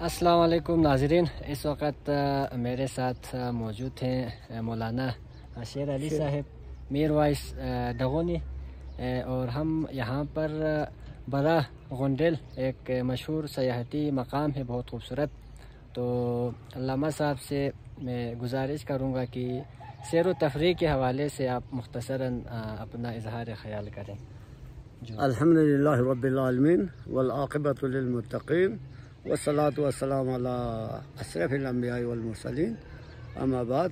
السلام علیکم ناظرین، اس وقت میرے ساتھ موجود ہیں مولانا شیر علی صاحب میر وائس ڈغونی، اور ہم یہاں پر برا غنڈل ایک مشہور سیاحتی مقام ہے، بہت خوبصورت. تو علامہ صاحب سے میں گزارش کروں گا کہ سیر و تفریح کے حوالے سے آپ مختصراً اپنا اظہار خیال کریں. الحمدللہ رب العالمین والعاقبۃ للمتقین والصلاة والسلام على اشرف الانبیاء والمرسلین، اما بعد،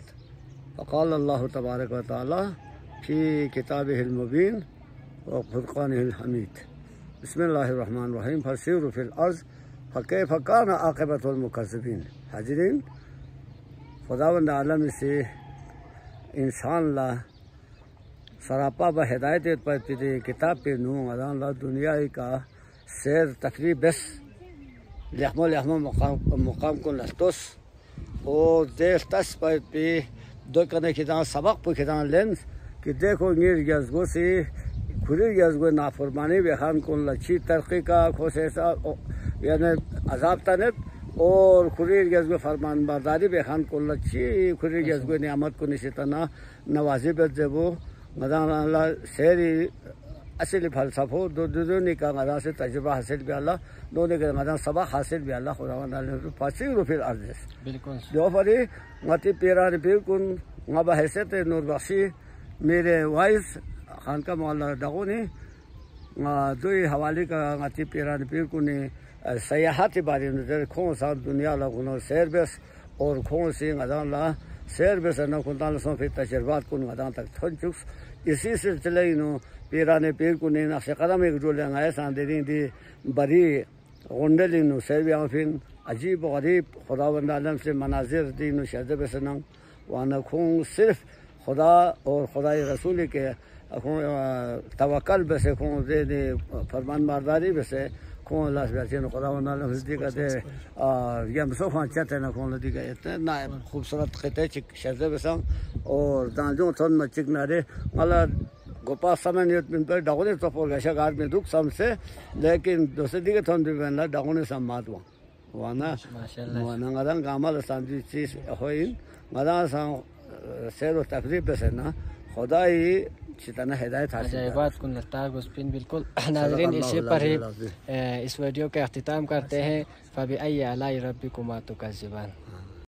فقال اللہ تبارک و تعالی فی کتابہ المبین وفرقانہ الحمید. بسم اللہ الرحمن الرحیم. فسیروا فی الارض فکیف کان عاقبۃ المکذبین. حاضرین، خداوند عالم سے انسان لا سراپا با ہدایت پر پیدے کتاب پہ نو ادان لا دنیا کا سیر تفریح بس لحمو مقام کو لستوس اور دیکھ تس پر پہ دو کنے کتان سبق پہ کتان لینس کہ دیکھو نیر یزگو سے کھری یزگو نافرمانی بخان کن لچی ترقی کا خوشیسا یعنی عذاب تنت اور کھری یزگو فرمان برداری بخان کن لچی کھری یزگو نعمت کو نشتنا نوازی بد جبو مدان اللہ سیری اصل فلسفہ دونوں کا مدان سے تجربہ حاصل بھی اللہ، دونوں کا مدان سبق حاصل بھی اللہ خداوند علیہ فسیروا فی الارض. بالکل جو فری متی پیران پیر کن مبا حیثیت نور بخشی میرے وائس خان کا مولا ڈغونی دوی حوالی کا متی پیران پیر کن سیاحتی باری نظر کھون سا دنیا لگنو سیر بس اور کھون سی مدان لا سیر بس نہ کنتال سو پھر تجربات کن مدان تک تھن چکس. اسی سلسلے نو پیران پیر کو نقش قدم ایک جو لنگائے ساندرین دی بری غنڈلی نو سیویاں پھر عجیب و غریب خداوند عالم سے مناظر دی نو شہد بسنگ وانا خون صرف خدا اور خدای رسول کے توکل بسے خون دے دے فرمان برداری بسے خون اللہ سے بیچے خداوند عالم سے دی کہتے یہ مسو خان چاہتے نا خون دی کہتے نا خوبصورت خطے چک شہد بسنگ اور دانجوں تھن میں چک نارے والا گوپا سمنیت من پر ڈغونی تو پور گشا گار میں دکھ سم سے، لیکن دوسرے دیگه تھن بھی بنلا ڈغونی سم مات وانا وانا غدان گامل ساندی چیز ہوئین غدان سان سیر و تفریح بسنا خدای چتنا ہدایت حاصل عجائبات کن لطاق وسپین. بالکل ناظرین، اسی پر ہی اس ویڈیو کا اختتام کرتے ہیں. فبأي آلاء ربكما تكذبان.